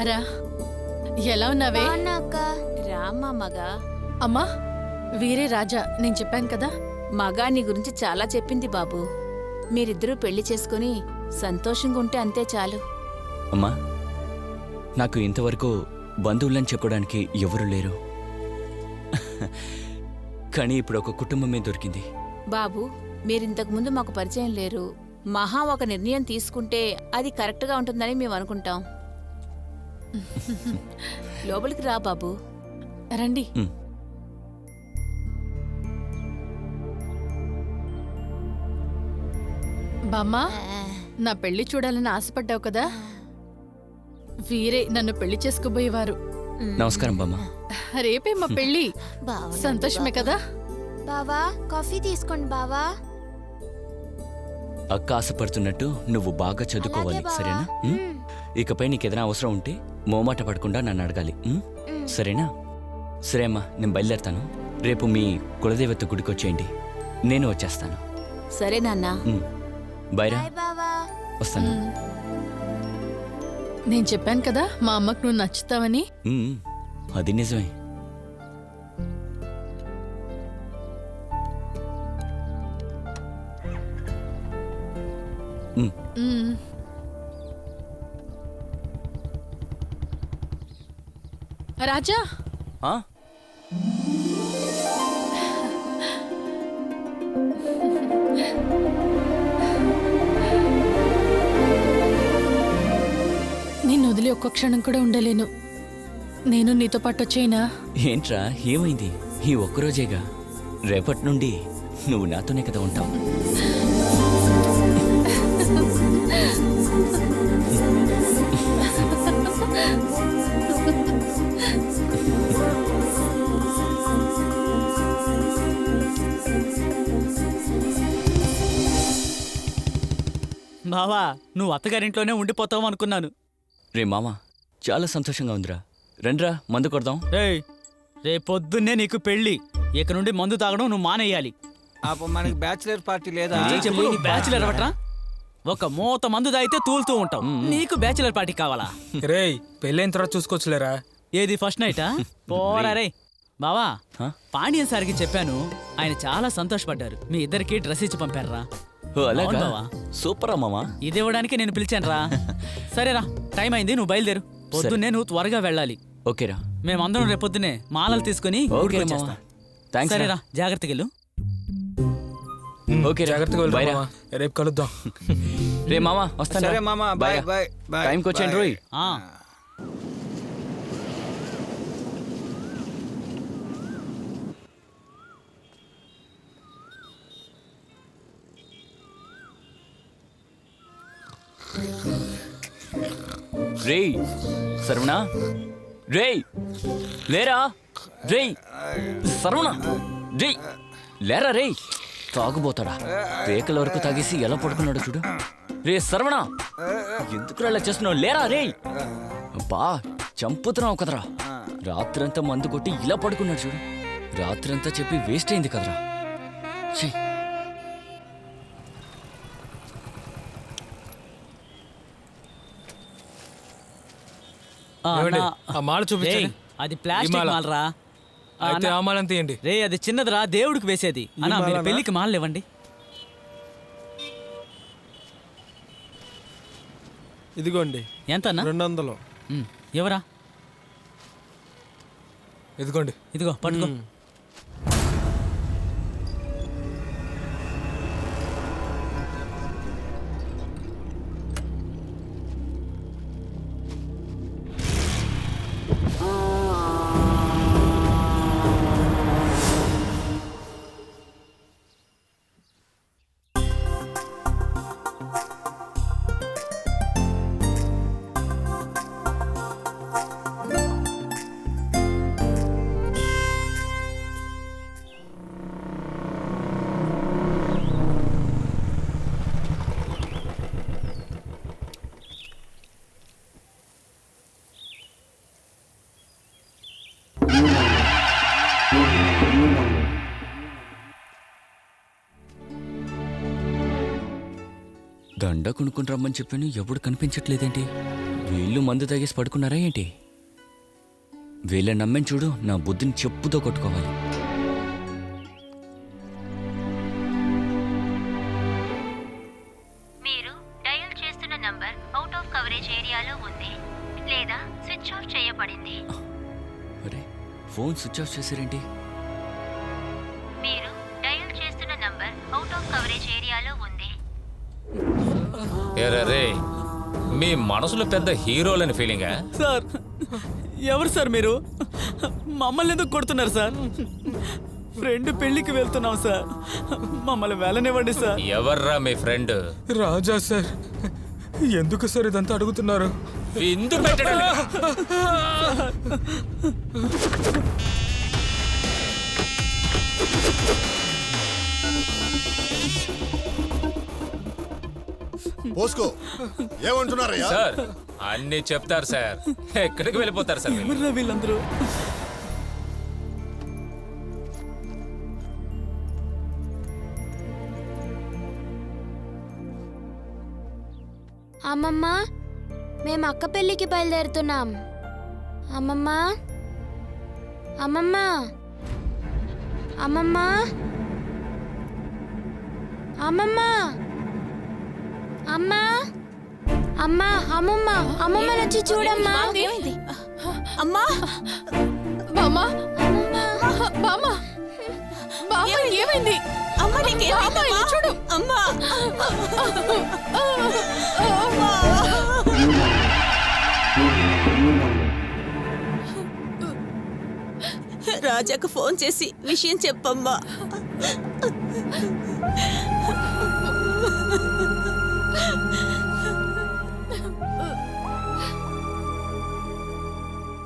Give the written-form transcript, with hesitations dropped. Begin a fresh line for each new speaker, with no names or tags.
రారా, ఎలా ఉన్నావే?
రామ్మా మగా.
అమ్మా, వీరే రాజా. నేను చెప్పాను కదా.
మగా నీ గురించి చాలా చెప్పింది బాబు. మీరిద్దరూ పెళ్లి చేసుకుని సంతోషంగా ఉంటే అంతే చాలు.
అమ్మా, నాకు ఇంతవరకు బంధువులని చెప్పుకోవడానికి ఎవరూ లేరు. కానీ ఇప్పుడు ఒక కుటుంబమే దొరికింది.
బాబు, మీరింతకు ముందు మాకు పరిచయం లేరు. మహా ఒక నిర్ణయం తీసుకుంటే అది కరెక్ట్గా ఉంటుందని మేము అనుకుంటాం. లోపలికి రా బాబు.
రండి. బామ్మా, నా పెళ్లి చూడాలని ఆశపడ్డావు కదా. వీరే నన్ను పెళ్లి చేసుకోబోయేవారు.
నమస్కారం బామ్మ.
రేపే మా పెళ్లి. సంతోషమే కదా.
బావా, కాఫీ తీసుకోండి బావా.
అక్క ఆశపడుతున్నట్టు నువ్వు బాగా చదువుకోవాలి, సరేనా? ఇకపై నీకేదైనా అవసరం ఉంటే మోమాట పడకుండా నన్ను అడగాలి, సరేనా? సరే అమ్మా, నేను బయలుదేరుతాను. రేపు మీ కులదేవత గుడికి వచ్చేయండి, నేను వచ్చేస్తాను.
సరే నాన్న.
బైరా, వస్తాను.
నేను చెప్పాను కదా మా అమ్మకు నువ్వు నచ్చుతావని.
అది నిజమే.
రాజా, నేను వదిలి ఒక్క క్షణం కూడా ఉండలేను. నేను నీతో పాటు వచ్చేనా?
ఏంట్రా, ఏమైంది? ఈ ఒక్కరోజేగా, రేపటి నుండి నువ్వు నాతోనే కదా ఉంటావు.
బావా, నువ్వు అత్తగారింట్లోనే ఉండిపోతావు అనుకున్నాను.
రే మామ, చాలా సంతోషంగా ఉందిరా. రండ్రా, మందు కొడదాం.
రేపొద్దున్నే నీకు పెళ్లి. ఇక నుండి మందు తాగడం నువ్వు మానేయాలి.
మనకి బ్యాచిలర్ పార్టీ లేదా?
చెప్పు, బ్యాచిలర్ అవట్రా? ఒక మూత మందు తాగితే తూలుతూ ఉంటావు. నీకు బ్యాచిలర్ పార్టీ కావాలా?
రేయ్, పెళ్ళైన తర్వాత చూసుకోవచ్చులేరా.
ఏది ఫస్ట్ నైటా? పోరా రే. బావా, పాండ్యన్ సార్కి చెప్పాను, ఆయన చాలా సంతోషపడ్డారు. మీ ఇద్దరికి డ్రెస్ ఇచ్చి పంపారా.
సూపర్ అమ్మా.
ఇది ఇవ్వడానికి నేను పిలిచాను రా. సరేరా, టైం అయింది, నువ్వు బయలుదేరు. పొద్దున్నే నువ్వు త్వరగా వెళ్ళాలి.
ఓకేరా.
మేమందరం రేపు పొద్దున్నే మాలలు తీసుకుని సరేరా, జాగ్రత్తగా వెళ్ళు.
ఓకే, జాగ్రత్తగా.
రేపు కలుద్దాం.
రే మామా, వస్తాను.
సరే మామా, బాయ్ బాయ్.
టైంకి వచ్చేయండి రోయ్. రేయ్ సరవణ, రేయ్ లేరా. రేయ్ సరవణ, రేయ్ లేరా. రేయ్ తాగుబోతాడా, పేకల వరకు తాగేసి ఎలా పడుకున్నాడు చూడు. రే సరవణ, ఎందుకు అలా చేస్తున్నావు? లేరా. రేయ్ బా, చంపుతున్నావు కదరా. రాత్రంతా మందు కొట్టి ఇలా పడుకున్నాడు చూడు. రాత్రంతా చెప్పి వేస్ట్ అయింది కదరా.
మాల చూపించండి.
అది ప్లాస్టిక్ మాలరా.
అయితే ఆ మాలను తీయండి.
రే, అది చిన్నదిరా, దేవుడికి వేసేది. అన్నా, మీరు పెళ్లికి మాలలు ఇవ్వండి.
ఇదిగోండి.
ఎంతన్నా?
200.
ఎవరా?
ఇదిగోండి.
ఇదిగో పట్టుకో.
దండ కొనుక్కుని రమ్మని చెప్పాను, ఎప్పుడు కనిపించట్లేదేంటి? వీళ్ళు మందు తాగేసి పడుకున్నారా ఏంటి? వీళ్ళని నమ్మని చూడు, నా బుద్ధిని చెప్పుతో కొట్టుకోవాలి.
మీరు డయల్ చేస్తున్న నంబర్ అవుట్ ఆఫ్ కవరేజ్ ఏరియాలో ఉంది లేదా స్విచ్ ఆఫ్ చేయబడింది.
అరే, ఫోన్ స్విచ్ ఆఫ్ చేశారేంటి?
మీరు డయల్ చేస్తున్న నంబర్ అవుట్ ఆఫ్ కవరేజ్ ఏరియాలో ఉంది.
రే, మీ మనసులో పెద్ద హీరోలని ఫీలింగా?
సార్ ఎవరు సార్ మీరు? మమ్మల్ని ఎందుకు కొడుతున్నారు సార్? ఫ్రెండ్ పెళ్లికి వెళ్తున్నాం సార్, మమ్మల్ని వెళ్ళనివ్వండి సార్.
ఎవర్రా మీ ఫ్రెండ్?
రాజా సార్. ఎందుకు సార్ ఇదంతా అడుగుతున్నారు?
విందు పెట్టడం
పోస్కో ఏమంటున్నారయ్యా?
సార్ అన్ని చెప్తారు సార్. ఎక్కడికి వెళ్ళిపోతారు సార్ వీళ్ళు?
ఎవర్రా వీళ్ళందరూ?
అమ్మమ్మ, మేము అక్క పెళ్ళికి బయలుదేరుతున్నాం. అమ్మమ్మ, అమ్మమ్మ, అమ్మమ్మ, అమ్మమ్మ, అమ్మా, అమ్మా, అమ్మమ్మ, అమ్మమ్మ వచ్చి చూడమ్మా.
ఏమైంది? అమ్మా
బామ్మ,
అమ్మమ్మ,
బామ్మ, బామ్మ, ఏమైంది?
అమ్మా నీకేమైందమ్మా?
చూడు.
అమ్మా రాజాకు ఫోన్ చేసి విషయం చెప్పమ్మా.